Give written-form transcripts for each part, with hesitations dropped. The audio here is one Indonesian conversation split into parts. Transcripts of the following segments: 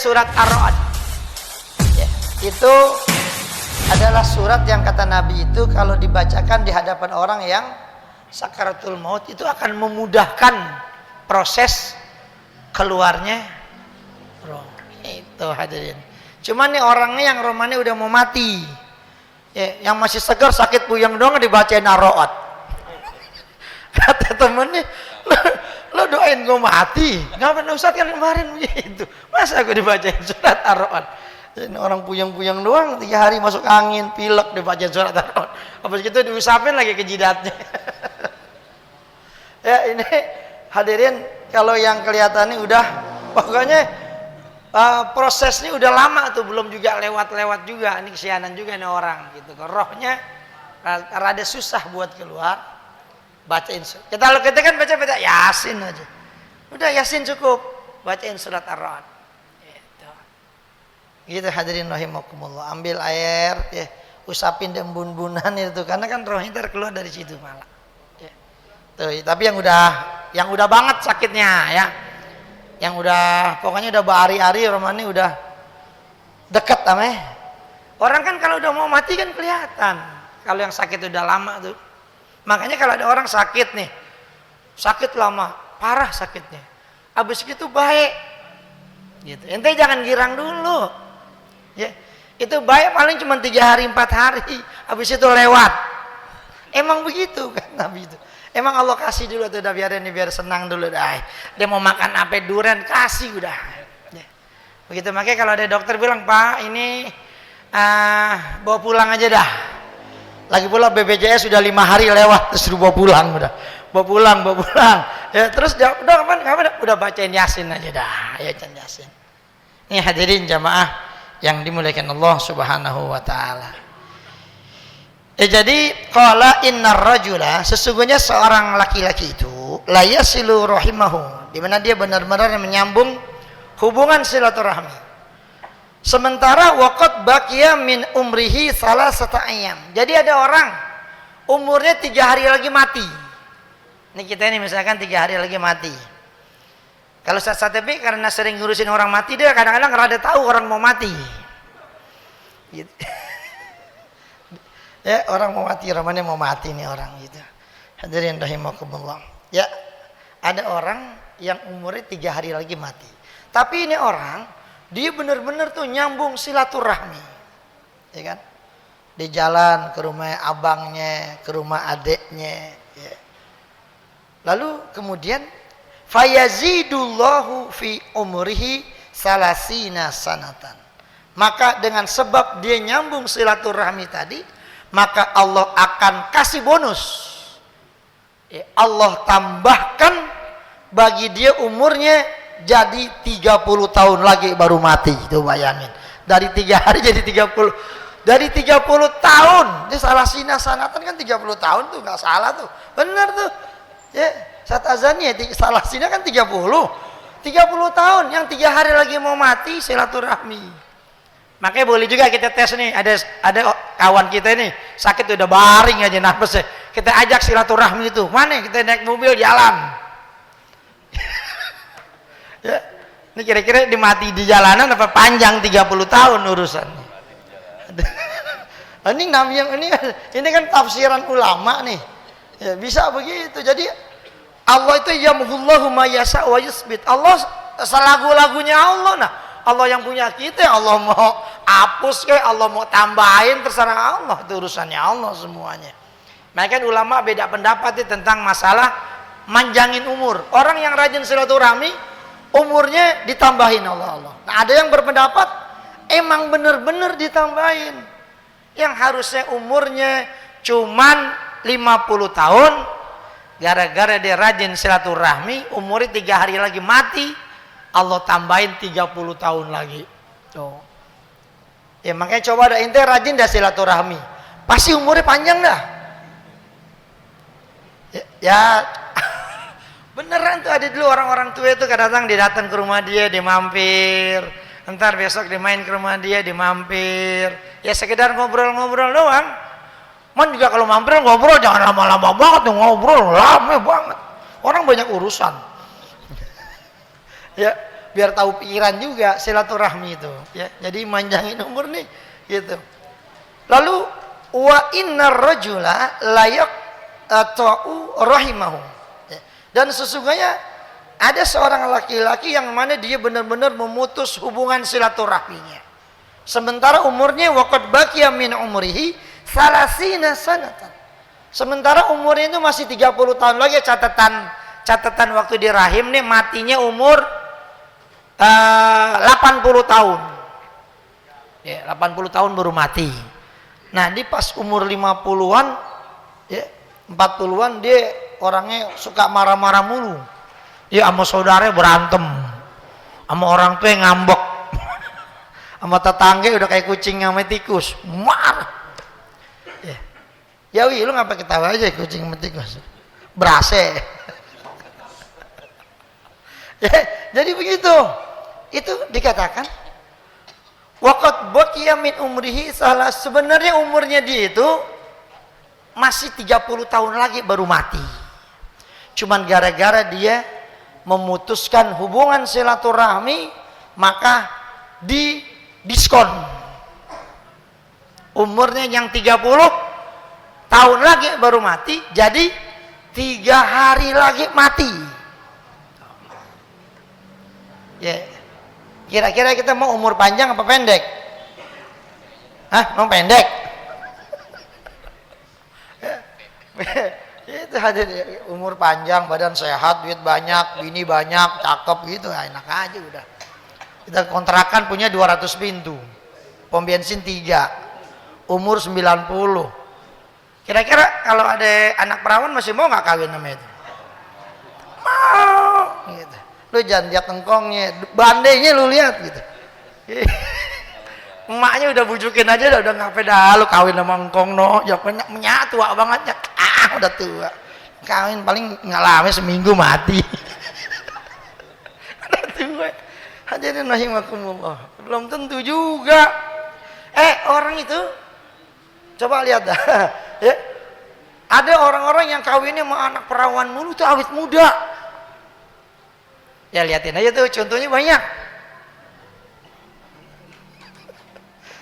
Surat Ar-Ra'd ya, itu adalah surat yang kata Nabi itu kalau dibacakan di hadapan orang yang sakaratul maut itu akan memudahkan proses keluarnya roh. Itu hadirin. Cuman nih orangnya yang romannya udah mau mati ya, yang masih segar sakit puyeng doang dibacain Ar-Ra'd. Kata temennya, lo doain gue mati, ngapain Ustaz kan kemarin begitu, masa aku dibacain surat Ar-Ra'd? Orang puyeng-puyeng doang 3 hari masuk angin, pilek dibacain surat Ar-Ra'd, habis gitu diusapin lagi ke jidatnya. Ya ini hadirin, kalau yang kelihatannya udah pokoknya prosesnya udah lama tuh, belum juga lewat-lewat juga, ini kesianan juga nih orang gitu, rohnya rada susah buat keluar. Bacain kita kan baca Yasin aja, udah Yasin cukup, bacain surat Ar-Ra'd gitu hadirin rahimakumullah. Ambil air ya, usapin embun-embunan itu karena kan rohnya terkeluar dari situ malah ya. Tuh, tapi yang udah banget sakitnya ya, yang udah pokoknya udah berhari-hari romani udah deket ameh orang kan, kalau udah mau mati kan kelihatan. Kalau yang sakit udah lama tuh, makanya kalau ada orang sakit nih, sakit lama, parah sakitnya, habis itu baik, gitu. Ente jangan girang dulu, ya. Itu baik paling cuma 3 hari 4 hari, habis itu lewat. Emang begitu kan Nabi itu. Emang Allah kasih dulu tuh, udah biarin nih biar senang dulu dah. Dia mau makan apa durian kasih udah. Ya. Begitu, makanya kalau ada dokter bilang Pak ini bawa pulang aja dah. Lagi pula BPJS sudah 5 hari lewat terus bawa pulang udah. Bawa pulang. Ya terus udah kapan? Udah bacain Yasin aja dah. Ya bacain Yasin. Ini hadirin jamaah yang dimuliakan Allah Subhanahu wa taala. Ya jadi qala innar rajula, sesungguhnya seorang laki-laki itu la yasilu rahimahu, di mana dia benar-benar menyambung hubungan silaturahmi. Sementara waqad baqiya min umrihi salasata ayyam. Jadi ada orang umurnya 3 hari lagi mati. Ini kita ini misalkan 3 hari lagi mati. Kalau Ustaz Satepi karena sering ngurusin orang mati, dia kadang-kadang rada tahu orang mau mati. Gitu. Ya, orang mau mati, ramanya mau mati nih orang gitu. Hadirin rahimakumullah. Ya, ada orang yang umurnya 3 hari lagi mati. Tapi ini orang dia benar-benar tuh nyambung silaturahmi, ya kan? Di jalan ke rumah abangnya, ke rumah adeknya, ya. Lalu kemudian fayazidullahu fi umrihi salasina sanatan. Maka dengan sebab dia nyambung silaturahmi tadi, maka Allah akan kasih bonus. Ya, Allah tambahkan bagi dia umurnya jadi 30 tahun lagi baru mati. Itu bayangin, dari 3 hari jadi 30, dari 30 tahun dia salah sanatan kan 30 tahun tuh nggak salah tuh, benar tuh ya. Saat azannya salah sina kan 30 tahun, yang 3 hari lagi mau mati silaturahmi. Makanya boleh juga kita tes nih, ada kawan kita nih sakit udah baring aja nafasnya, kita ajak silaturahmi itu, mana kita naik mobil jalan. Ya, ini kira-kira dimati di jalanan apa panjang 30 tahun urusannya. Ini nabi yang ini kan tafsiran ulama nih. Ya, bisa begitu. Jadi Allah itu yamhullahu ma yasha wa yusbit. Allah selagu-lagunya Allah. Nah, Allah yang punya kita, Allah mau hapus kayak Allah mau tambahin, terserah Allah, itu urusannya Allah semuanya. Makanya kan ulama beda pendapat tentang masalah manjangin umur. Orang yang rajin silaturahmi umurnya ditambahin Allah. Nah, ada yang berpendapat emang bener-bener ditambahin. Yang harusnya umurnya cuman 50 tahun, gara-gara dia rajin silaturahmi, umurnya 3 hari lagi mati, Allah tambahin 30 tahun lagi. Tuh. Ya makanya coba dah ente rajin dah silaturahmi, pasti umurnya panjang dah. Ya beneran tuh, ada dulu orang-orang tua itu kadang-kadang dia datang ke rumah dia mampir, entar besok dia main ke rumah dia mampir, ya sekedar ngobrol-ngobrol doang. Man juga kalau mampir ngobrol jangan lama-lama banget, ngobrol lama banget, orang banyak urusan. Ya biar tahu pikiran juga silaturahmi itu ya. Jadi manjangin umur nih gitu. Lalu wa innar rajula layak ta'u rahimahu ya. Dan sesungguhnya ada seorang laki-laki yang mana dia benar-benar memutus hubungan silaturahminya sementara umurnya waqad baqiya min umrihi salasina sanatan, sementara umurnya itu masih 30 tahun lagi. Catatan waktu di rahim nih matinya umur 80 tahun ya, 80 tahun baru mati. Nah di pas umur 50-an ya, 40-an dia orangnya suka marah-marah mulu ya, sama saudaranya berantem, sama orang tua yang ngambek, sama tetangga udah kayak kucing sama tikus marah ya. Ya wi lu ngapa ketawa aja kucing sama tikus berase ya. Jadi begitu itu dikatakan waqad baqiya min umrihi salah, sebenarnya umurnya dia itu masih 30 tahun lagi baru mati. Cuman gara-gara dia memutuskan hubungan silaturahmi maka di diskon. Umurnya yang 30 tahun lagi baru mati, jadi 3 hari lagi mati. Ya. Kira-kira kita mau umur panjang apa pendek? Hah? Mau pendek? Itu hadir umur panjang, badan sehat, duit banyak, bini banyak, cakep gitu, enak aja udah. Kita kontrakan punya 200 pintu, pom bensin 3, umur 90. Kira-kira kalau ada anak perawan masih mau nggak kawin sama itu? Mau gitu. Lu jangan lihat engkongnya, bandenya lu lihat gitu. Emaknya udah bujukin aja udah ngapain dah lu kawin sama engkong no, jawabnya menyatu tua banget ya. Udah tua. Kawin paling nggak lama seminggu mati. Udah tua. Hadirin rahimakumullah. Belum tentu juga. Orang itu coba lihat dah. Ya. Ada orang-orang yang kawinnya sama anak perawan mulu tuh awet muda. Ya liatin aja tuh, contohnya banyak.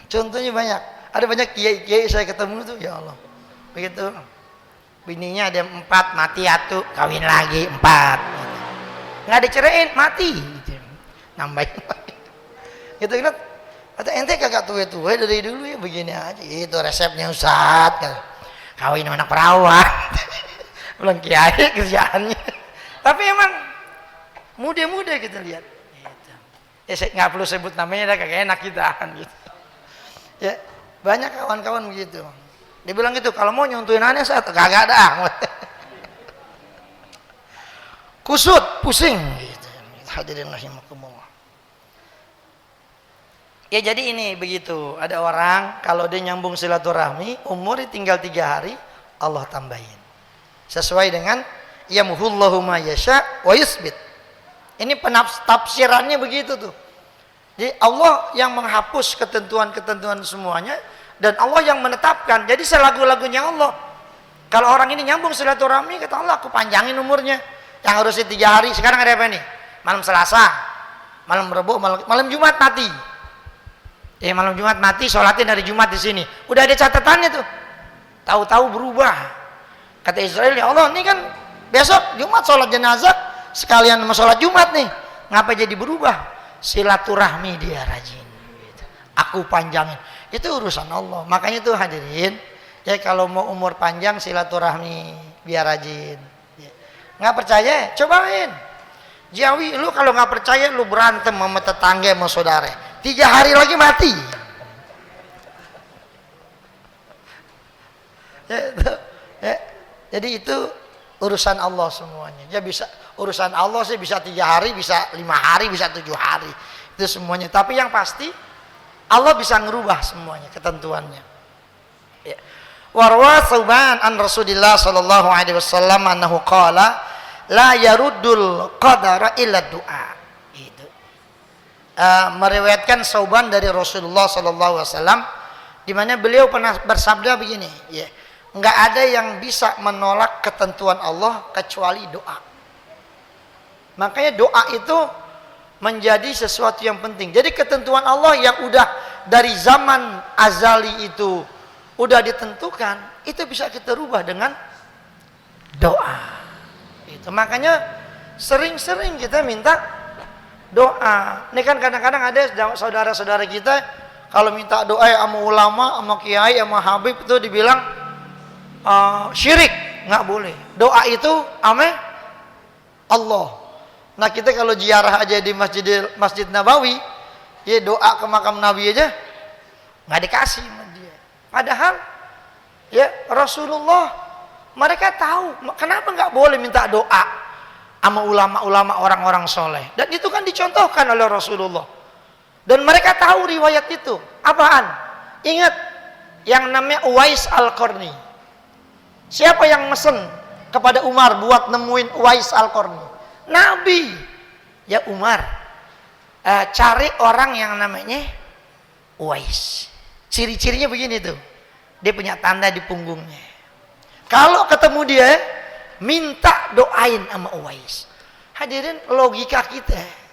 Contohnya banyak. Ada banyak kiai-kiai saya ketemu tuh, ya Allah. Begitu. Bininya ada 4, mati 1, kawin lagi 4. Nggak dicerain, mati. Gitu. Nambahin lagi. Gitu kan. Kata ente kagak tua-tua dari dulu ya begini aja. Itu resepnya Ustaz. Kawin sama anak perawan. Belum kiai kerjaannya. Tapi emang muda-muda kita lihat gitu. Ya saya nggak perlu sebut namanya, dah kagak enak kita gitu. Ya banyak kawan-kawan begitu. Dia bilang gitu, kalau mau nyontuin aneh saat kagak ada. Kusut, pusing gitu. Hadirin rahimakumullah. Ya jadi ini begitu, ada orang kalau dia nyambung silaturahmi umur tinggal 3 hari Allah tambahin sesuai dengan yamhullahu ma yasha wa yusbit. Ini penafsirannya begitu tuh. Jadi Allah yang menghapus ketentuan-ketentuan semuanya dan Allah yang menetapkan. Jadi selagu-lagunya Allah. Kalau orang ini nyambung silaturahmi, kata Allah aku panjangin umurnya. Yang harusnya 3 hari, sekarang ada apa nih? Malam Selasa, malam Rabu, malam Jumat mati. Malam Jumat mati, sholatin hari Jumat di sini. Udah ada catatannya tuh. Tahu-tahu berubah. Kata Israel, ya Allah, ini kan besok Jumat sholat jenazah sekalian sama sholat Jumat nih, ngapa jadi berubah? Silaturahmi dia rajin gitu. Aku panjangin, itu urusan Allah. Makanya tuh hadirin ya, kalau mau umur panjang silaturahmi biar rajin ya. Nggak percaya cobain Jawi, lu kalau nggak percaya lu berantem sama tetangga sama saudara 3 hari lagi mati ya. Jadi itu urusan Allah semuanya. Ya bisa urusan Allah sih, bisa 3 hari, bisa 5 hari, bisa 7 hari. Itu semuanya. Tapi yang pasti Allah bisa ngerubah semuanya ketentuannya. Ya. Warwa Thauban an Rasulillah sallallahu alaihi wasallam annahu qala la yaruddul qadara illa du'a. Itu. Meriwayatkan Thauban dari Rasulullah sallallahu alaihi wasallam di mana beliau pernah bersabda begini, ya. Enggak ada yang bisa menolak ketentuan Allah kecuali doa. Makanya doa itu menjadi sesuatu yang penting. Jadi ketentuan Allah yang udah dari zaman azali itu udah ditentukan, itu bisa kita rubah dengan doa. Itu makanya sering-sering kita minta doa. Ini kan kadang-kadang ada saudara-saudara kita kalau minta doa sama ulama, sama kiai, sama habib itu dibilang syirik, nggak boleh. Doa itu sama Allah. Nah kita kalau ziarah aja di Masjid Nabawi, ya doa ke makam Nabi aja nggak dikasih sama dia. Padahal ya Rasulullah mereka tahu kenapa nggak boleh minta doa sama ulama-ulama orang-orang soleh. Dan itu kan dicontohkan oleh Rasulullah. Dan mereka tahu riwayat itu. Apaan? Ingat yang namanya Uwais Al-Qarni. Siapa yang mesen kepada Umar buat nemuin Uwais Al-Qarni? Nabi. Ya Umar, cari orang yang namanya Uwais. Ciri-cirinya begini tuh. Dia punya tanda di punggungnya. Kalau ketemu dia, minta doain sama Uwais. Hadirin, logika kita.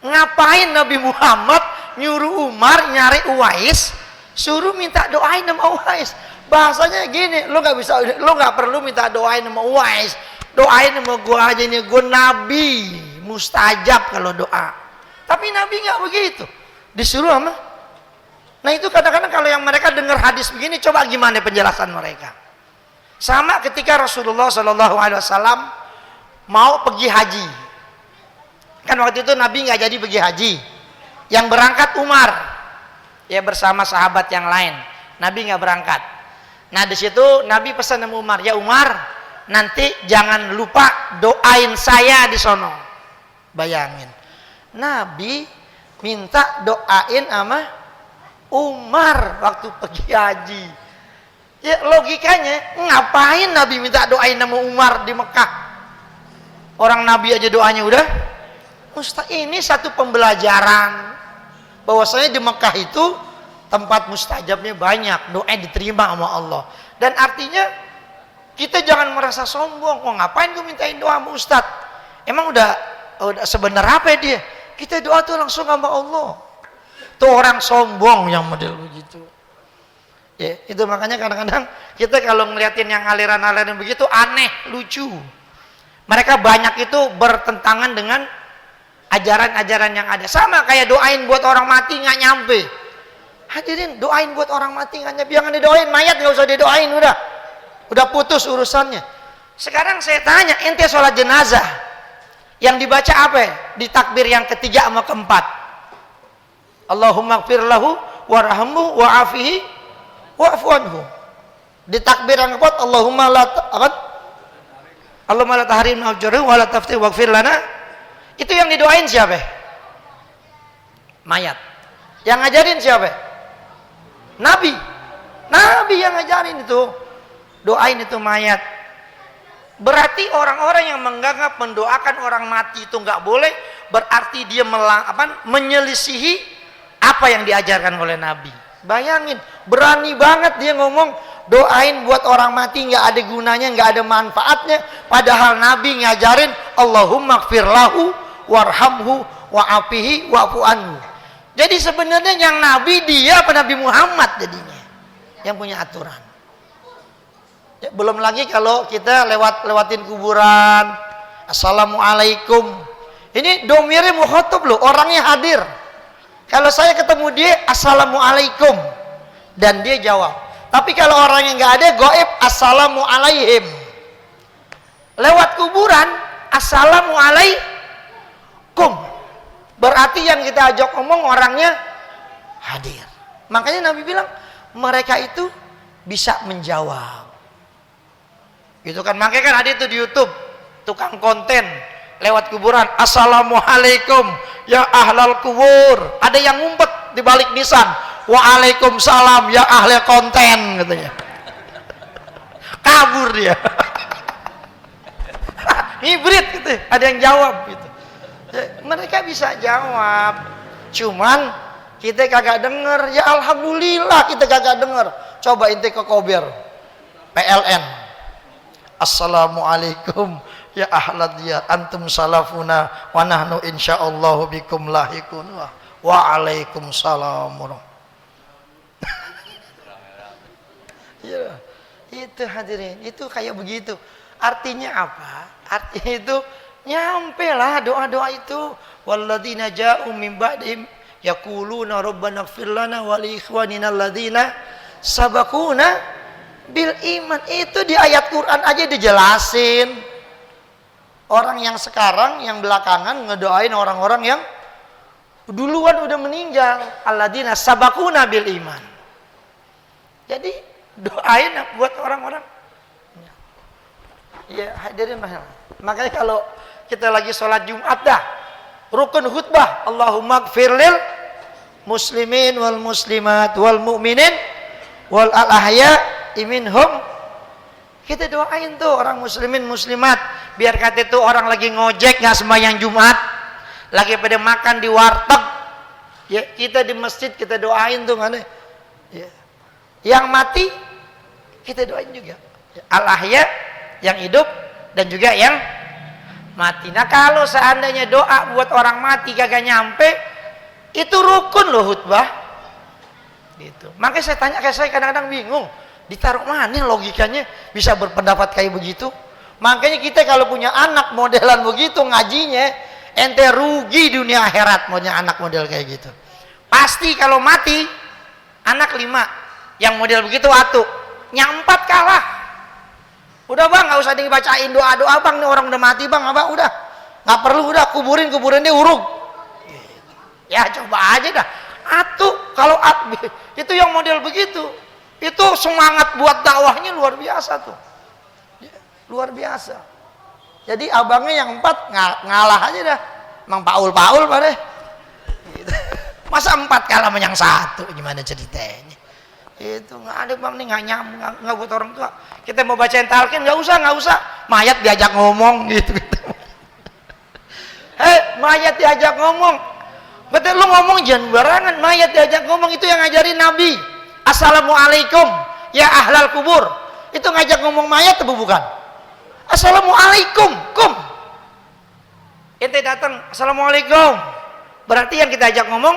Ngapain Nabi Muhammad nyuruh Umar nyari Uwais, suruh minta doain sama Uwais? Bahasanya gini, lo nggak perlu minta doain sama Uwais. Doain sama gua aja nih, gua nabi, mustajab kalau doa. Tapi Nabi nggak begitu, disuruh sama. Nah itu kadang-kadang kalau yang mereka dengar hadis begini, coba gimana penjelasan mereka? Sama ketika Rasulullah SAW mau pergi haji. Kan waktu itu Nabi nggak jadi pergi haji. Yang berangkat Umar, ya bersama sahabat yang lain. Nabi nggak berangkat. Nah di situ Nabi pesan sama Umar, ya Umar, nanti jangan lupa doain saya di sono. Bayangin, Nabi minta doain sama Umar waktu pergi haji. Ya logikanya, ngapain Nabi minta doain sama Umar di Mekah? Orang Nabi aja doanya udah ini satu pembelajaran bahwasanya di Mekah itu tempat mustajabnya banyak, doa diterima sama Allah. Dan artinya kita jangan merasa sombong. Oh ngapain gue mintain doa sama Ustadz? Emang udah sebenar apa dia? Kita doa tuh langsung sama Allah. Tuh orang sombong yang model begitu. Ya, itu makanya kadang-kadang kita kalau ngeliatin yang aliran-aliran begitu aneh, lucu. Mereka banyak itu bertentangan dengan ajaran-ajaran yang ada. Sama kayak doain buat orang mati nggak nyampe. Hadirin, doain buat orang mati nggak nyampe. Jangan didoain, mayat nggak usah didoain, udah putus urusannya. Sekarang saya tanya, ente sholat jenazah yang dibaca apa ya? Di takbir yang ketiga sama keempat, Allahumma gfir lahu warhamhu wa'afihi wa'fu anhu. Di takbir yang keempat, Allahumma la tahrimna ujurahum wa la taftih waghfir lana. Itu yang didoain siapa? Mayat. Yang ngajarin siapa? Nabi. Nabi yang ngajarin itu. Doain itu mayat. Berarti orang-orang yang menganggap mendoakan orang mati itu nggak boleh, berarti dia menyelisihi apa yang diajarkan oleh Nabi. Bayangin, berani banget dia ngomong doain buat orang mati nggak ada gunanya, nggak ada manfaatnya. Padahal Nabi ngajarin Allahumma gfir lahu warhamhu wa'afihi wa'fu anhu. Jadi sebenarnya yang Nabi dia apa Nabi Muhammad jadinya yang punya aturan. Ya, belum lagi kalau kita lewatin kuburan, assalamualaikum. Ini domirnya mukhatab loh, orangnya hadir. Kalau saya ketemu dia, assalamualaikum, dan dia jawab. Tapi kalau orangnya nggak ada, goib, assalamualaihim. Lewat kuburan, assalamualaikum. Berarti yang kita ajak ngomong orangnya hadir. Makanya Nabi bilang, mereka itu bisa menjawab. Gitu kan, makanya kan ada itu di YouTube, tukang konten lewat kuburan, assalamualaikum ya ahlal kubur. Ada yang ngumpet di balik nisan, waalaikumsalam ya ahli konten katanya. Kabur dia. Hibrid gitu, ada yang jawab gitu. Mereka bisa jawab, cuman kita kagak denger. Ya alhamdulillah kita kagak denger. Coba inti ke Kober PLN, assalamualaikum ya ahlad diyar antum salafuna wa nahnu insyaallah bikum lahikun wa alaikumussalam. Ya, itu hadirin, itu kayak begitu. Artinya apa? Artinya itu nyampe lah doa-doa itu. Walladzina ja'u min ba'dihim yaquluna rabbana ighfir lana wa li ikhwanina alladzina sabaquna bil iman. Itu di ayat Quran aja dijelasin. Orang yang sekarang, yang belakangan ngedoain orang-orang yang duluan udah meninggal. Alladzina sabaquna bil iman. Jadi doain buat orang-orang. Ya hadirin, makanya kalau kita lagi sholat Jumat dah, rukun khutbah, Allahumma gfirlil muslimin wal muslimat wal mu'minin wal ahya minhum. Kita doain tuh orang muslimin muslimat, biar kata itu orang lagi ngojek nggak sembahyang Jumat, lagi pada makan di warteg, ya kita di masjid kita doain tuh mana, ya. Yang mati kita doain juga, al-ahya yang hidup dan juga yang mati. Nah kalau seandainya doa buat orang mati kagak nyampe, itu rukun loh khutbah gitu. Makanya saya tanya, kayak saya kadang-kadang bingung, ditaruh mana logikanya bisa berpendapat kayak begitu. Makanya kita kalau punya anak modelan begitu ngajinya, ente rugi dunia akhirat punya anak model kayak gitu. Pasti kalau mati anak 5 yang model begitu atuh, yang 4 kalah. Udah bang, nggak usah dibacain doa-doa bang, nih orang udah mati bang, apa udah nggak perlu, udah kuburin dia uruk. Ya coba aja dah. Atuh kalau itu yang model begitu, itu semangat buat dakwahnya luar biasa tuh, ya, luar biasa. Jadi abangnya yang 4 ngalah aja dah, emang Paul pada. Gitu. Masa 4 kalah sama yang 1, gimana ceritanya? Itu nggak ada bang, nih nggak buat orang tua. Kita mau bacain talqin nggak usah, mayat diajak ngomong gitu. Mayat diajak ngomong, betul lu ngomong jangan barangan. Mayat diajak ngomong itu yang ngajarin Nabi. Assalamualaikum ya ahlal kubur, itu ngajak ngomong mayat atau bukan? Assalamualaikum, ente datang assalamualaikum, berarti yang kita ajak ngomong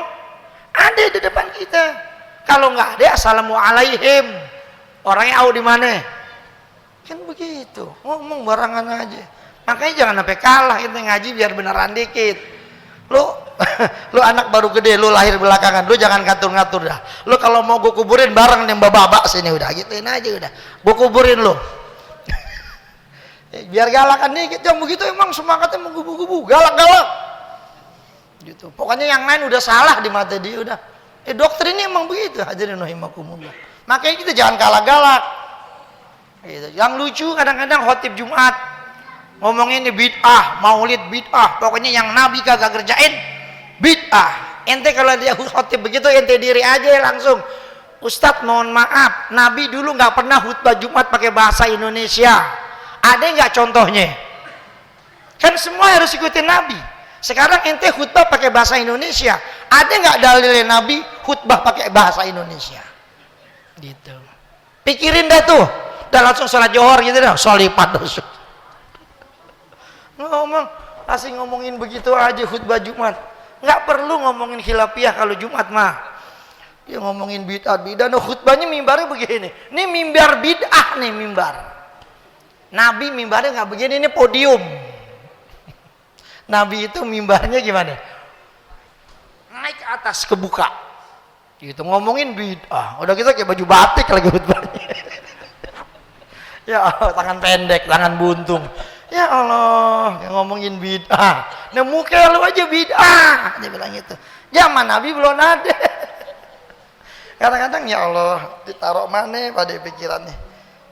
ada di depan kita. Kalau nggak ada assalamualaihim, orangnya di mana? Kan begitu, ngomong barangan aja. Makanya jangan sampai kalah, ente ngaji biar beneran dikit. Lu anak baru gede, lu lahir belakangan, lu jangan ngatur-ngatur dah. Lu kalau mau gue kuburin bareng nih babak sini udah, gituin aja udah. Gue kuburin lu. Biar galakan dikit, yang begitu emang semangatnya menggubu-gubu, galak-galak. Gitu. Pokoknya yang lain udah salah di mata dia udah. Dokter ini emang begitu, hadirin rahimakumullah. Makanya kita jangan galak-galak. Gitu. Yang lucu kadang-kadang khotib Jumat ngomongin ini bid'ah, maulid bid'ah, pokoknya yang Nabi kagak kerjain bid'ah. Ente kalau dia khotib begitu, ente diri aja langsung, Ustadz mohon maaf, Nabi dulu nggak pernah khutbah Jumat pakai bahasa Indonesia. Ada nggak contohnya? Kan semua harus ikutin Nabi. Sekarang ente khutbah pakai bahasa Indonesia, ada nggak dalilnya Nabi khutbah pakai bahasa Indonesia? Gitu. Pikirin dah tuh, dan langsung sholat johor gitu dah, sholipat dosa. Masih ngomongin begitu aja khutbah Jumat, nggak perlu ngomongin khilafiyah kalau Jumat mah. Dia ngomongin bid'ah, no, khutbahnya mimbarnya begini. Ini mimbar bid'ah nih mimbar. Nabi mimbarnya nggak begini, ini podium. Nabi itu mimbarnya gimana? Naik ke atas, kebuka. Gitu ngomongin bid'ah. Udah kita kayak baju batik lagi khutbahnya. Ya Allah, tangan pendek, tangan buntung. Ya Allah, ngomongin bid'ah. Nah muka lu aja bid'ah. Dia bilang gitu. Zaman Nabi belum ada. Kadang-kadang ya Allah, ditaruh mana pada pikirannya.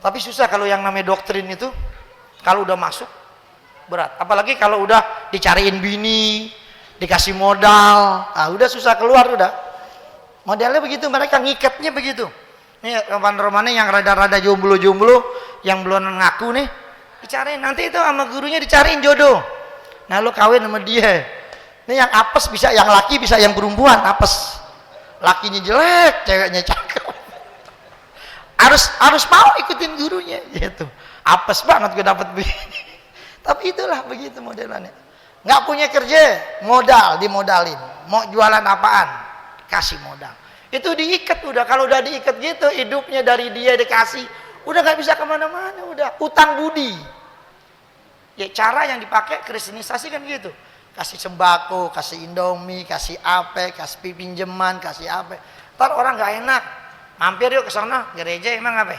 Tapi susah kalau yang namanya doktrin itu, kalau udah masuk berat. Apalagi kalau udah dicariin bini, dikasih modal, udah susah keluar udah. Modelnya begitu, mereka ngikatnya begitu. Nih roman-romannya yang rada-rada jomblo-jomblo, yang belum ngaku nih, dicariin. Nanti itu sama gurunya dicariin jodoh. Nah lu kawin sama dia. Ini yang apes bisa, yang laki bisa, yang perempuan apes. Lakinya jelek, ceweknya cakep. Harus mau ikutin gurunya gitu. Apes banget gue dapet begini. Tapi itulah begitu modelannya. Nggak punya kerja, modal, dimodalin. Mau jualan apaan? Kasih modal. Itu diikat udah. Kalau udah diikat gitu, hidupnya dari dia dikasih, udah nggak bisa kemana-mana, udah utang budi. Ya cara yang dipakai kristenisasi kan gitu. Kasih sembako, kasih indomie, kasih apa, kasih pinjeman, kasih apa. Ntar orang nggak enak, mampir yuk ke sana gereja emang apa?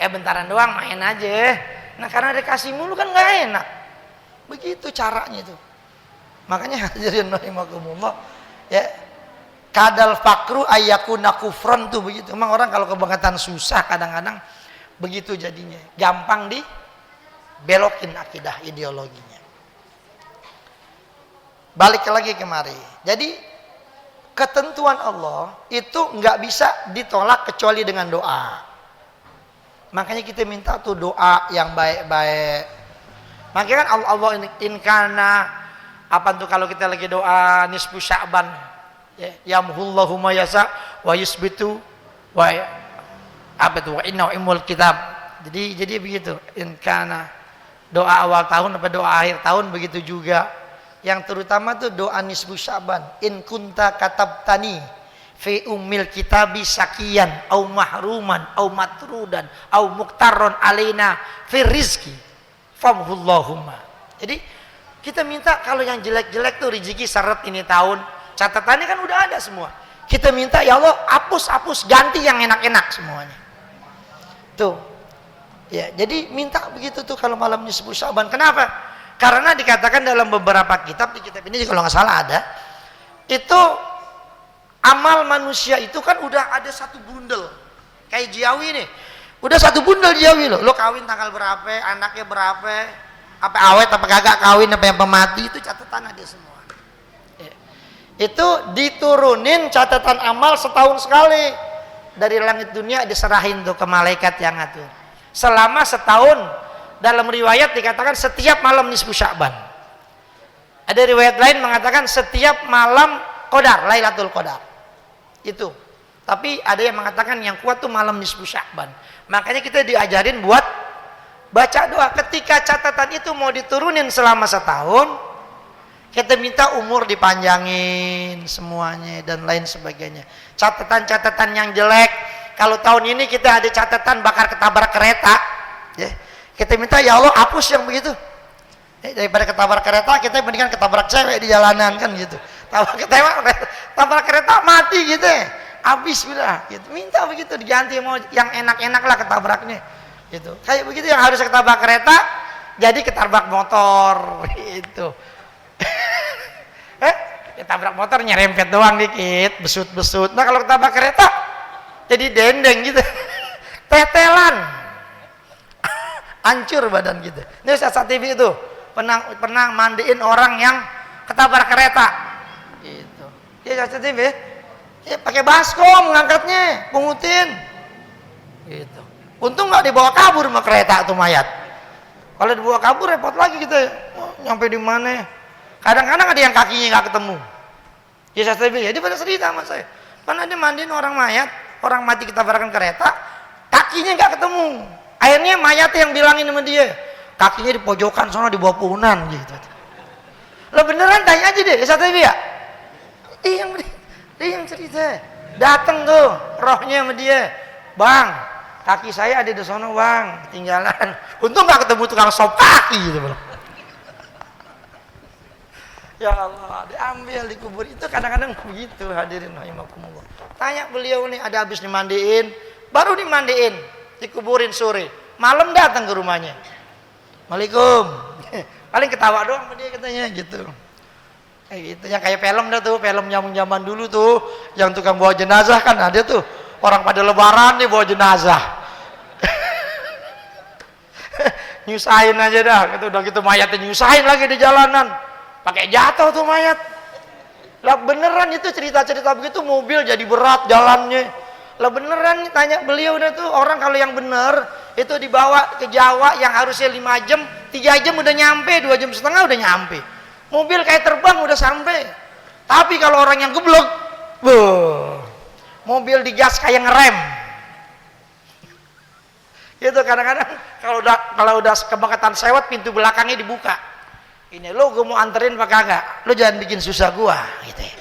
Bentaran doang main aja. Nah karena dikasih mulu kan nggak enak. Begitu caranya tuh. Makanya hadirin rahimakumullah, ya kadal fakru ayyakuna kufran tuh begitu. Emang orang kalau kebangetan susah kadang-kadang begitu jadinya. Gampang dibelokin akidah ideologinya. Balik lagi kemari. Jadi ketentuan Allah itu nggak bisa ditolak kecuali dengan doa. Makanya kita minta tuh doa yang baik-baik. Makanya kan Allah inkana apa tuh kalau kita lagi doa nisfu Sya'ban ya yamhullahu ma yasa wa yusbitu wa apa tuh wa inna imul kitab. Jadi begitu. Inkana doa awal tahun apa doa akhir tahun begitu juga. Yang terutama tuh doa nisfu Sya'ban. In kunta katabtani fi ummil kitabi sakiyan au mahruman au matrudan au muktarron alaina fi rizki famhullahumma. Jadi kita minta kalau yang jelek-jelek tuh rezeki seret ini tahun, catatannya kan udah ada semua. Kita minta ya Allah hapus ganti yang enak-enak semuanya. Tuh. Ya, jadi minta begitu tuh kalau malam nisfu Sya'ban. Kenapa? Karena dikatakan dalam beberapa kitab, di kitab ini kalau nggak salah ada, itu amal manusia itu kan udah ada satu bundel. Kayak Jiawi nih. Udah satu bundel Jiawi loh. Lo kawin tanggal berapa, anaknya berapa, apa awet apa kagak kawin apa yang pemati itu catatan ada semua. Ya. Itu diturunin catatan amal setahun sekali dari langit dunia diserahin tuh ke malaikat yang ngatur. Selama setahun dalam riwayat dikatakan setiap malam nisfu Sya'ban. Ada riwayat lain mengatakan setiap malam Qadar, Lailatul Qadar. Itu. Tapi ada yang mengatakan yang kuat tuh malam nisfu Sya'ban. Makanya kita diajarin buat baca doa. Ketika catatan itu mau diturunin selama setahun, kita minta umur dipanjangin semuanya dan lain sebagainya. Catatan-catatan yang jelek, kalau tahun ini kita ada catatan bakar ketabrak kereta, ya, kita minta ya Allah hapus yang begitu. Daripada ketabrak kereta, kita mendingan ketabrak cewek di jalanan kan gitu. Tabrak kereta mati gitu, habis udah. Gitu. Minta begitu diganti mau yang enak-enak lah ketabraknya. Gitu. Kayak begitu yang harus ketabrak kereta jadi ketabrak motor itu. Ketabrak motor nyerempet doang dikit, besut-besut. Nah kalau ketabrak kereta jadi dendeng gitu. Tetelan. Hancur badan gitu. Ini Ustaz TV itu pernah mandiin orang yang ketabrak kereta. Gitu. Ya Ustaz TV. Ya pakai baskom ngangkatnya, pungutin. Gitu. Untung nggak dibawa kabur sama kereta tuh mayat. Kalau dibawa kabur repot lagi gitu. Oh, nyampe di mana? Kadang-kadang ada yang kakinya nggak ketemu. Ya saya bilang, dia pada cerita sama saya. Pernah dia mandiin orang mayat, orang mati ketabrakan kereta, kakinya nggak ketemu. Akhirnya mayatnya yang bilangin sama dia, kakinya di pojokan sana di bawah punan gitu. Lo beneran tanya aja deh, saya bilang. Dia yang cerita. Datang tuh rohnya sama dia, bang. Kaki saya ada di sana bang, ketinggalan. Untung nggak ketemu tukang sop kaki gitu bang. Ya Allah, diambil dikubur itu kadang-kadang begitu hadirin rahimakumullah. Tanya beliau nih ada habis dimandiin, baru dimandiin, dikuburin sore, malam datang ke rumahnya. Waalaikum. Paling ketawa doang sama dia katanya gitu. Gitu yang kayak film dah tuh, film zaman dulu tuh, yang tukang bawa jenazah kan ada tuh. Orang pada lebaran nih bawa jenazah. Nyusahin aja dah, gitu udah gitu mayatnya nyusahin lagi di jalanan. Pakai jatuh tuh mayat. Lah beneran itu cerita-cerita begitu mobil jadi berat jalannya. Lah beneran tanya beliau udah tuh orang kalau yang bener itu dibawa ke Jawa yang harusnya 5 jam, 3 jam udah nyampe, 2 jam setengah udah nyampe. Mobil kayak terbang udah sampai. Tapi kalau orang yang geblek, mobil digas kayak ngerem. Itu kadang-kadang kalau udah kebangkatan sewot, pintu belakangnya dibuka. Ini lo gue mau anterin apa kagak? Lo jangan bikin susah gua gitu ya.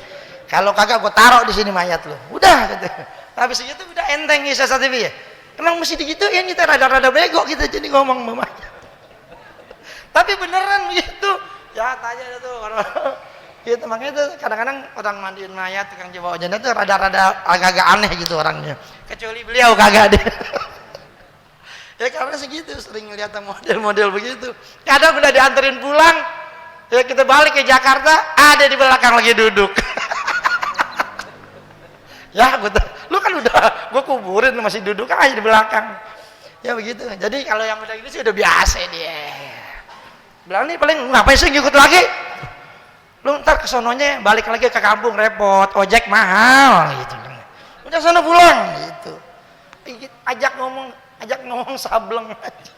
Kalau kagak gue taruh di sini mayat lo. Udah gitu. Habis itu udah enteng ya Ustaz TV ya. Emang mesti digituin, kita rada-rada bego kita jadi ngomong mamanya. Tapi beneran gitu. Ya tanya itu orang. Gitu makanya itu kadang-kadang orang mandiin mayat, tukang bawa jenazah itu rada-rada agak-agak aneh gitu orangnya. Kecuali beliau kagak deh. Ya karena segitu sering lihat model-model begitu. Kadang udah dianterin pulang, ya kita balik ke Jakarta, ada di belakang lagi duduk. Ya lu kan udah gue kuburin masih duduk aja di belakang. Ya begitu. Jadi kalau yang udah gitu sih udah biasa dia. Bilang nih paling ngapain sih ngikut lagi? Lu ntar kesononya balik lagi ke kampung repot, ojek mahal gitu. Udah sana pulang gitu. Ajak ngomong sableng aja.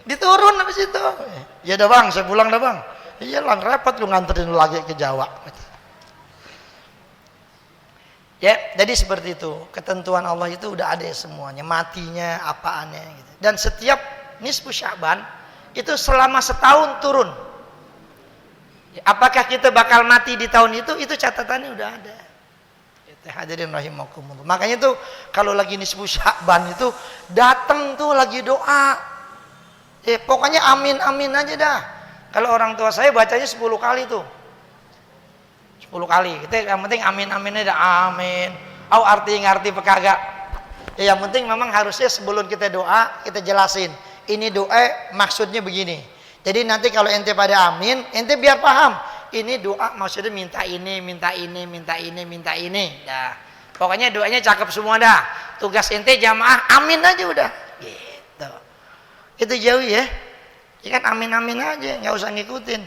Diturun habis itu. Ya udah bang, saya pulang dah bang. Iya lang repot lu nganterin lu lagi ke Jawa. Ya, jadi seperti itu. Ketentuan Allah itu udah ada semuanya, matinya, apaannya gitu. Dan setiap nisfu Sya'ban itu selama setahun turun. Apakah kita bakal mati di tahun itu? Itu catatannya udah ada. Hadirin rahimakumullah. Makanya tuh kalau lagi nisfu Sya'ban itu datang tuh lagi doa. Pokoknya amin amin aja dah. Kalau orang tua saya bacanya 10 kali tuh. 10 kali. Kita yang penting amin amin aja amin. Arti kagak. Ya, yang penting memang harusnya sebelum kita doa kita jelasin. Ini doa maksudnya begini. Jadi nanti kalau ente pada amin, ente biar paham. Ini doa maksudnya minta ini, minta ini, minta ini, minta ini. Dah. Pokoknya doanya cakep semua dah. Tugas ente jamaah amin aja udah. Gitu. Itu jauh ya. Ya kan amin-amin aja, nggak usah ngikutin.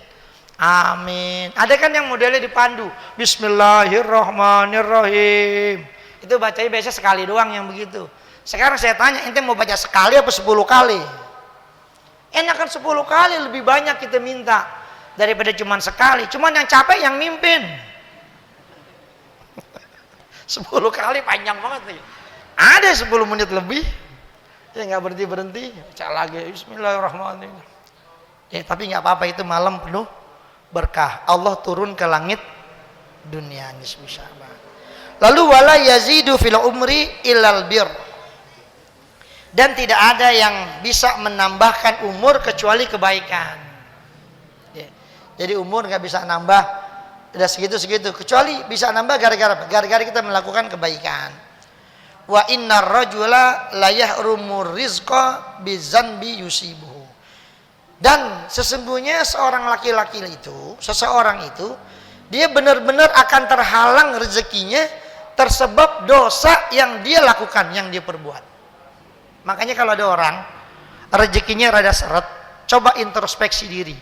Amin. Ada kan yang modelnya dipandu. Bismillahirrahmanirrahim. Itu bacanya biasa sekali doang yang begitu. Sekarang saya tanya, ente mau baca sekali apa 10 kali? Enakan 10 kali, lebih banyak kita minta daripada cuman sekali. Cuman yang capek yang mimpin. 10 kali panjang banget nih. Ada 10 menit lebih. Ya nggak berhenti. Baca lagi Bismillahirrahmanirrahim. Ya tapi nggak apa-apa, itu malam penuh berkah. Allah turun ke langit dunia nisfu Sya'ban. Lalu wala yazidu fil umri illal bir. Dan tidak ada yang bisa menambahkan umur kecuali kebaikan. Ya. Jadi umur nggak bisa nambah udah segitu kecuali bisa nambah gara-gara kita melakukan kebaikan. Wa innar rajula la yahrumur rizqa bizanbi yusibuhu. Dan sesungguhnya seseorang itu dia benar-benar akan terhalang rezekinya tersebab dosa yang dia lakukan, yang dia perbuat. Makanya kalau ada orang rezekinya rada seret, coba introspeksi diri.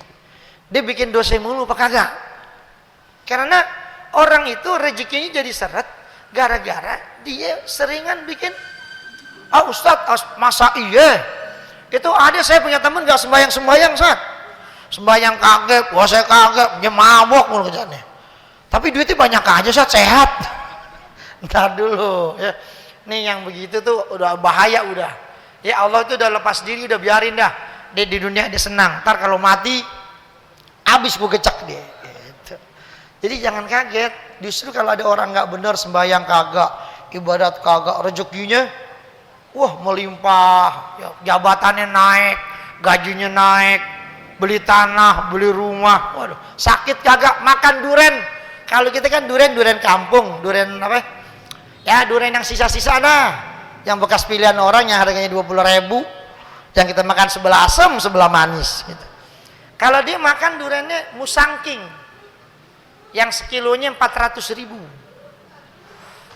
Dia bikin dosa mulu apa kagak? Karena orang itu rezekinya jadi seret gara-gara dia seringan bikin Ustadz, masa iya? Itu ada, saya punya teman gak sembahyang Ustaz. Sembahyang kagak, puasa kagak, dia mabok mulu kerjaannya. Tapi duitnya banyak aja Ustaz, sehat. Ntar dulu ya. Nih yang begitu tuh udah bahaya udah. Ya Allah itu udah lepas diri, udah biarin dah. Dia di dunia dia senang. Ntar kalau mati habis bugecek dia. Gitu. Jadi jangan kaget. Justru kalau ada orang nggak benar sembahyang kagak, ibadat kagak, rezekinya wah melimpah, ya, jabatannya naik, gajinya naik, beli tanah, beli rumah, waduh, sakit kagak, makan duren. Kalau kita kan duren kampung, duren apa? Ya duren yang sisa-sisa yang bekas pilihan orang yang harganya 20.000, yang kita makan sebelah asam, sebelah manis. Gitu. Kalau dia makan durennya musangking, yang sekilonya 400.000.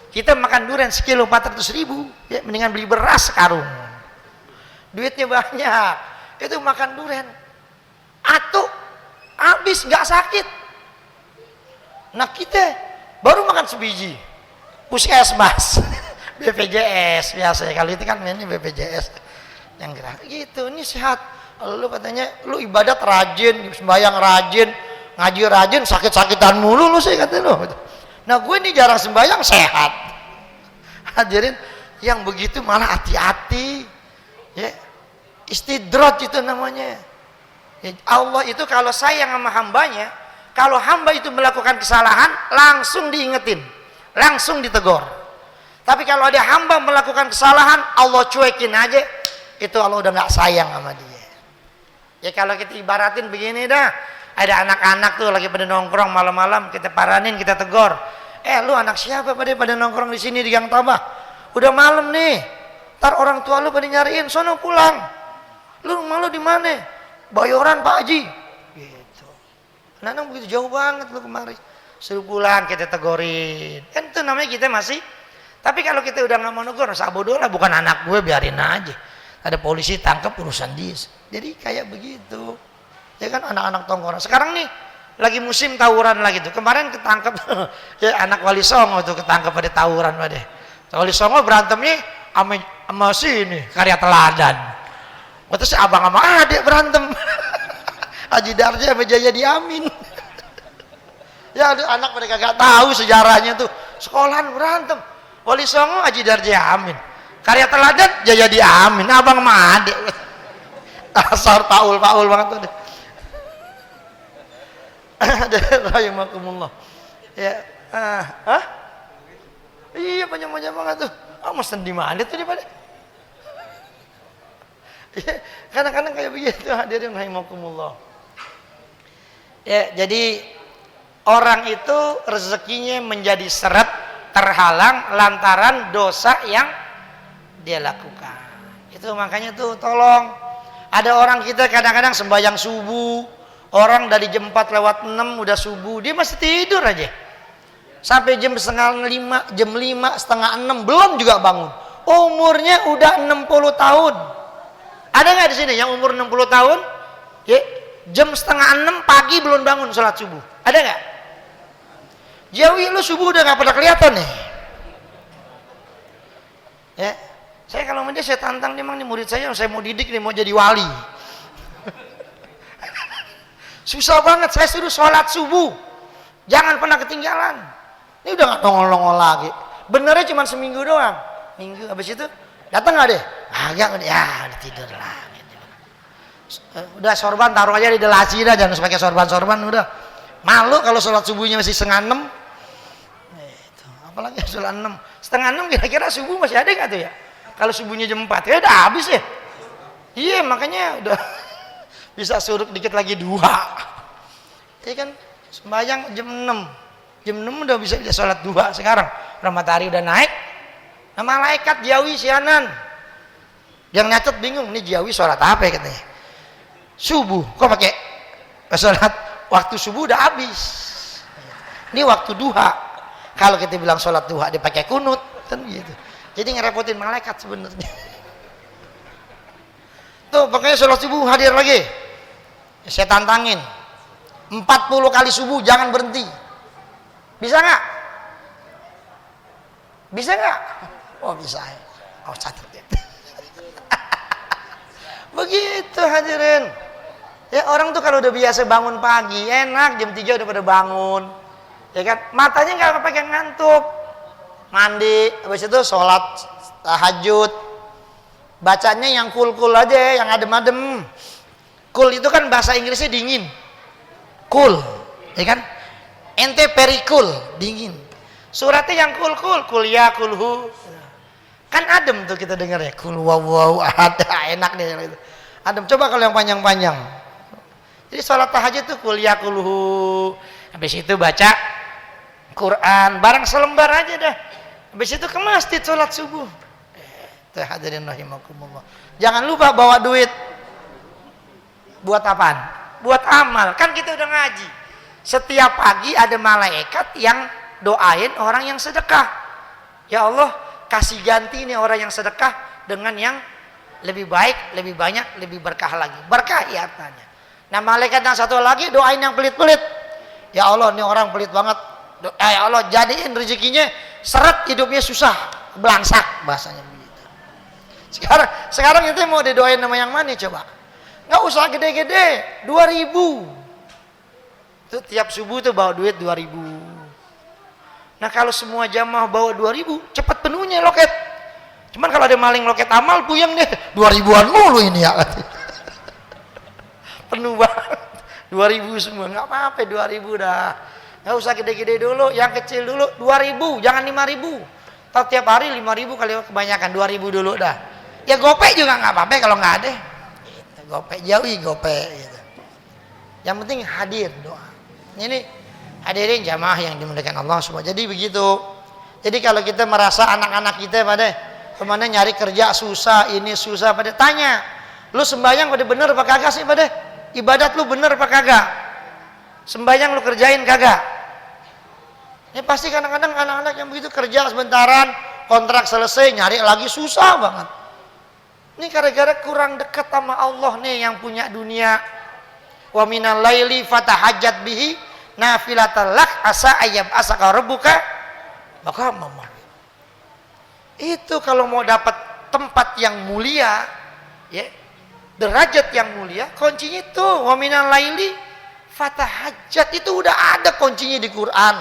Kita makan durian sekilo 400.000, ya mendingan beli beras sekarung. Duitnya banyak, itu makan durian. Atau habis nggak sakit. Nah kita baru makan sebiji, puskesmas, BPJS biasa ya. Kali itu kan ini BPJS yang gerak. Gitu, ini sehat. Lu katanya lu ibadat rajin, sembahyang rajin, ngaji rajin, sakit-sakitan mulu lu sih katanya lu. Nah gue ini jarang sembahyang sehat. Hadirin yang begitu malah hati-hati. Ya, istidroj itu namanya. Ya, Allah itu kalau sayang sama hambanya, kalau hamba itu melakukan kesalahan langsung diingetin, langsung ditegur. Tapi kalau ada hamba melakukan kesalahan Allah cuekin aja, itu Allah udah nggak sayang sama dia. Ya kalau kita ibaratin begini dah, ada anak-anak tuh lagi pada nongkrong malam-malam, kita paranin, kita tegur. Lu anak siapa pada nongkrong di sini di Gang Tabah? Udah malam nih, ntar orang tua lu pada nyariin, sono pulang. Lu rumah lu di mana? Bayoran Pak Haji. Gitu. Anak begitu jauh banget lu kemari. Suruh pulang, kita tegurin. Kan itu namanya kita masih. Tapi kalau kita udah nggak mau negur, sabodo lah, bukan anak gue, biarin aja. Ada polisi tangkap urusan dia. Jadi kayak begitu. Ya kan anak-anak tongkrongan. Sekarang nih lagi musim tawuran lagi tuh. Kemarin ketangkep ya anak Wali Songo tuh ketangkep pada tawuran pada. Wali Songo berantemnya sama sini karya teladan. Terus abang sama adik berantem. Haji Darja sama Jaya Diamin. Ya anak mereka gak tahu sejarahnya tuh. Sekolahan berantem. Wali Songo Haji Darja Amin. Karya teladan Jaya Diamin. Abang sama adik. Asar paul banget tuh. Rahimakumullah. Ya. Iya banyak-banyak banget tuh. Mesen di mana tuh dia pada? Ya, kadang-kadang kayak begitu hadirin rahimakumullah. Ya, jadi orang itu rezekinya menjadi seret, terhalang lantaran dosa yang dia lakukan. Itu makanya tuh tolong. Ada orang kita kadang-kadang sembahyang subuh, orang dari jam 4:06 udah subuh, dia masih tidur aja. Sampai jam 4:30, jam 5, setengah 6 belum juga bangun. Umurnya udah 60 tahun. Ada nggak di sini yang umur 60 tahun? Ya, jam 5:30 pagi belum bangun sholat subuh. Ada nggak? Jawi lu subuh udah nggak pada kelihatan nih. Ya, saya kalau sama dia saya tantang dia, memang nih murid saya mau didik nih, mau jadi wali. Susah banget, saya suruh sholat subuh. Jangan pernah ketinggalan. Ini udah nggak nongol-nongol lagi. Benernya cuma seminggu doang. Minggu habis itu datang nggak deh? Agak ya udah tidur lah. Udah sorban taruh aja di delasi dah, jangan pakai sorban udah. Malu kalau sholat subuhnya masih 5:30. Itu apalagi sholat 6. 5:30 kira-kira subuh masih ada nggak tuh ya? Kalau subuhnya jam 4 ya udah habis ya. Iya makanya udah bisa surut dikit lagi 2. Ya kan sembahyang jam 6. Jam 6 udah bisa sholat 2 sekarang. Matahari udah naik. Nah, malaikat Jawi sianan. Yang nyatet bingung, ini Jawi sholat apa ya katanya? Subuh, kok pakai sholat waktu subuh udah habis. Ini waktu duha. Kalau kita bilang sholat duha dia pakai kunut kan gitu. Jadi ngerepotin malaikat sebenarnya. Tuh pokoknya sholat subuh hadir lagi. Saya tantangin 40 kali subuh jangan berhenti. Bisa nggak? Bisa nggak? Oh bisa. Oh catat ya. Begitu hadirin. Ya orang tuh kalau udah biasa bangun pagi enak, jam 3 udah pada bangun. Ya kan? Matanya nggak kepegang ngantuk. Mandi, habis itu sholat tahajud. Bacanya yang cool aja, yang adem-adem. Cool itu kan bahasa Inggrisnya dingin. Cool, ya kan? Ente very cool, dingin. Suratnya yang cool, kuliah, kulhu. Kan adem tuh kita dengar ya. Kul wow ada enak deh gitu. Adem. Coba kalau yang panjang-panjang. Jadi sholat tahajud tuh kuliah kulhu. Habis itu baca Quran, barang selembar aja dah. Habis itu ke masjid sholat subuh. Tuh hadirin rahimakumullah. Jangan lupa bawa duit. Buat apaan? Buat amal. Kan kita udah ngaji. Setiap pagi ada malaikat yang doain orang yang sedekah. Ya Allah, kasih ganti nih orang yang sedekah dengan yang lebih baik, lebih banyak, lebih berkah lagi. Berkah ya artinya. Nah malaikat yang satu lagi doain yang pelit-pelit. Ya Allah, ini orang pelit banget. Ya Allah, jadiin rezekinya seret, hidupnya susah, belangsak bahasanya begitu. Sekarang itu mau didoain sama yang mana coba? Nggak usah gede-gede, 2.000. Itu tiap subuh tuh bawa duit 2.000. Nah kalau semua jamaah bawa 2.000, cepat penuhnya loket. Cuman kalau ada maling loket amal puyeng deh, 2000-an mulu ini ya. Penuh banget. 2000 semua, nggak apa-apa 2000 dah. Nggak usah gede-gede dulu, yang kecil dulu 2000, jangan 5000. Tahu tiap hari 5000 kali kebanyakan, 2000 dulu dah. Ya gopek juga nggak apa-apa kalau nggak ada. Gopek jauhi gopek gitu. Yang penting hadir doa. Ini hadirin jamaah yang dimuliakan Allah semua. Jadi begitu. Jadi kalau kita merasa anak-anak kita pada kemana nyari kerja susah, ini susah, pada tanya, lu sembahyang pada bener apa kagak sih pada? Ibadat lu bener apa kagak? Sembahyang lu kerjain kagak? Ini pasti kadang-kadang anak-anak yang begitu kerja sebentaran, kontrak selesai, nyari lagi susah banget. Ini gara-gara kurang dekat sama Allah nih yang punya dunia. Wa minal laili fatahajjat bihi nafilatan lak asa ayyab asaka rabbuka maqamam. Itu kalau mau dapat tempat yang mulia, ya, derajat yang mulia, kuncinya itu wa minal laili fatahajjat, itu udah ada kuncinya di Quran.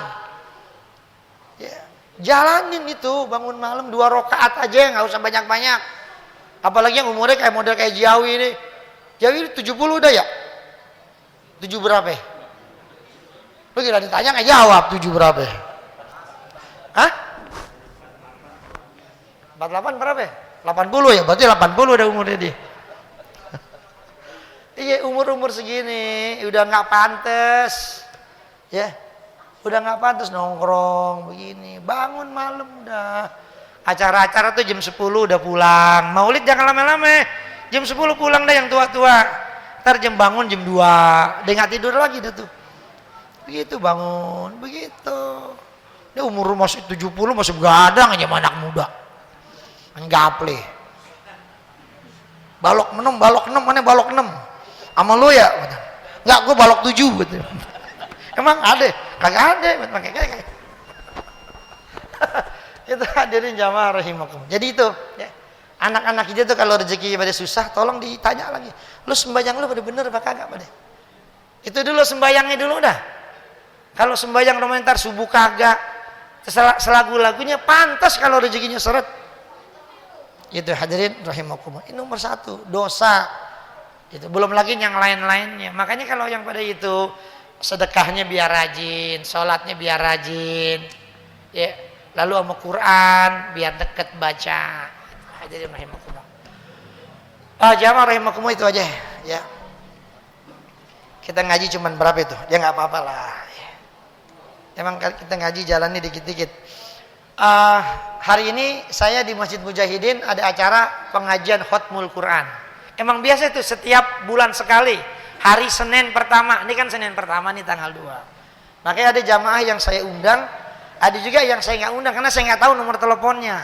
Ya, jalanin itu, bangun malam 2 rakaat aja, nggak usah banyak-banyak. Apalagi yang umurnya kayak model kayak Jawi ini. Jawi 70 udah ya? 7 berapa? Lu kira ditanya nggak jawab 7 berapa? Hah? 48 berapa? 80 ya? Berarti 80 udah umurnya dia. Iya, umur-umur segini udah nggak pantes, ya, udah nggak pantes nongkrong begini, bangun malam udah, acara-acara tuh jam 10 udah pulang, maulid jangan lama-lama, jam 10 pulang dah yang tua-tua, ntar jam bangun jam 2, dia nggak tidur lagi dah tuh, begitu bangun, begitu, dia umur masih 70 masih begadang aja sama anak muda, gaple, balok 6, mana balok 6? Sama lu ya? Enggak, gue balok 7 gitu. Emang ada? Kagak ada. Itu hadirin jamaah rahimakumullah. Jadi itu ya, anak-anak kita tuh kalau rezeki pada susah tolong ditanya lagi, lu sembahyang lu pada bener apa kagak pada? Itu dulu sembahyangnya dulu dah. Kalau sembahyang komentar subuh kagak, selagu-lagunya pantas kalau rezekinya seret. Itu hadirin rahimakumullah. Ini nomor 1, dosa. Itu belum lagi yang lain-lainnya. Makanya kalau yang pada itu sedekahnya biar rajin, sholatnya biar rajin, ya, lalu sama Quran biar deket baca. Hadirin rahimakumullah. Jamaah rahimakumullah, itu aja ya. Kita ngaji cuman berapa itu? Ya nggak apa-apa lah. Emang kita ngaji jalannya dikit-dikit. Hari ini saya di Masjid Mujahidin ada acara pengajian Khatmul Quran. Emang biasa itu setiap bulan sekali, hari Senin pertama. Ini kan Senin pertama nih tanggal 2. Makanya ada jamaah yang saya undang, ada juga yang saya nggak undang karena saya nggak tahu nomor teleponnya.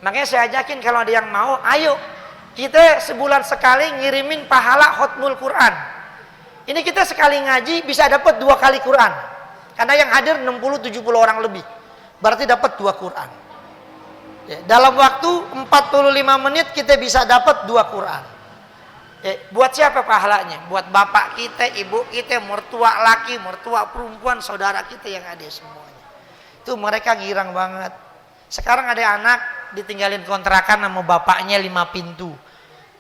Makanya saya ajakin kalau ada yang mau, ayo kita sebulan sekali ngirimin pahala Khatmul Quran. Ini kita sekali ngaji bisa dapat 2 kali Quran. Karena yang hadir 60-70 orang lebih. Berarti dapat 2 Quran. Ya, dalam waktu 45 menit kita bisa dapat 2 Quran. Ya, buat siapa pahalanya? Buat bapak kita, ibu kita, mertua laki, mertua perempuan, saudara kita yang ada semuanya. Itu mereka girang banget. Sekarang ada anak ditinggalin kontrakan sama bapaknya 5 pintu.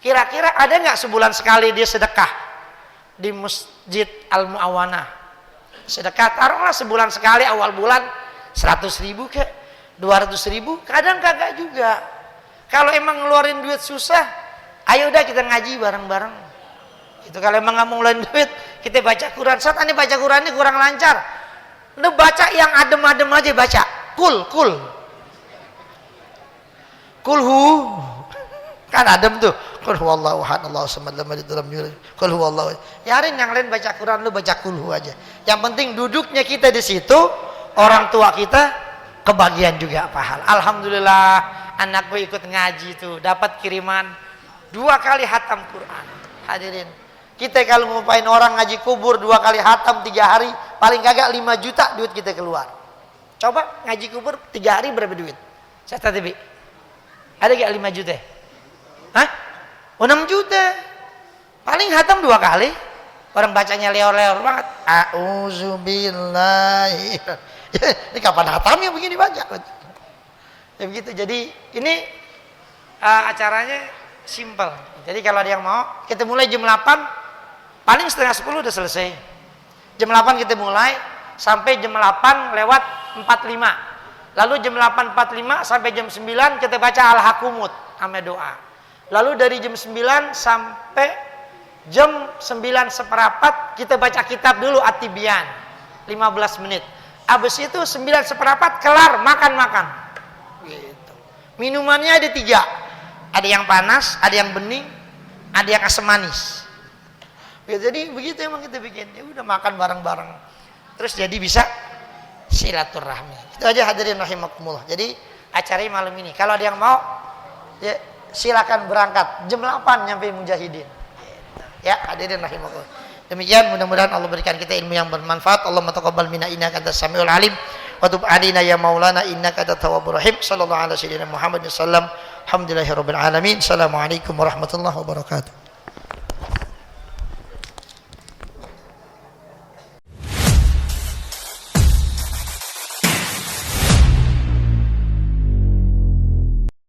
Kira-kira ada nggak sebulan sekali dia sedekah di Masjid Al-Mu'awanah? Sedekah taruhlah sebulan sekali awal bulan 100.000 kek. 200.000, kadang kagak juga. Kalau emang ngeluarin duit susah, ayo udah kita ngaji bareng-bareng. Itu kalau emang nggak mau ngeluarin duit, kita baca Quran. Saat ini baca Quran ini kurang lancar. Lu baca yang adem-adem aja baca. Kulhu. Kan adem tuh. Qul huwallahu ahad, Allahu samad, lam yalid walam yulad. Qul huwallahu. Yarin yang lain baca Quran, lu baca kulhu aja. Yang penting duduknya kita di situ, orang tua kita kebagian juga pahala. Alhamdulillah anakku ikut ngaji tuh dapat kiriman 2 kali hatam Quran. Hadirin, kita kalau ngupain orang ngaji kubur 2 kali hatam 3 hari, paling kagak 5 juta duit kita keluar. Coba ngaji kubur 3 hari berapa duit? Saya tadi ada gak 5 juta? Hah? 6 juta. Paling hatam 2 kali. Orang bacanya leor-leor banget. Auzubillahi. Ini kapan hatamnya begini baca? Ya begitu. Jadi ini Acaranya simple. Jadi kalau ada yang mau, kita mulai jam 8, paling setengah 10 udah selesai. Jam 8 kita mulai sampai jam 8 lewat 45. Lalu jam 8.45 sampai jam 9 kita baca Al-Hakumut sama doa. Lalu dari jam 9 sampai jam 9 seperempat kita baca kitab dulu At-Tibyan 15 menit. Habis itu 9 seperempat kelar makan-makan. Gitu. Minumannya ada 3. Ada yang panas, ada yang bening, ada yang asam manis. Ya, jadi begitu emang kita bikin. Ya udah makan bareng-bareng. Terus jadi bisa silaturahmi. Itu aja hadirin rahimakumullah. Jadi acaranya malam ini. Kalau ada yang mau, ya silakan berangkat jam 8 nyampe Mujahidin. Ya hadirin rahimakumullah. Demikian mudah-mudahan Allah berikan kita ilmu yang bermanfaat. Allahumma taqabbal minna innaka antas samiul alim wa tub alaina ya maulana innaka antat tawwabur rahim. Sallallahu alaihi wasallam Muhammadin sallam. Alhamdulillahirabbil alamin. Assalamualaikum warahmatullahi wabarakatuh.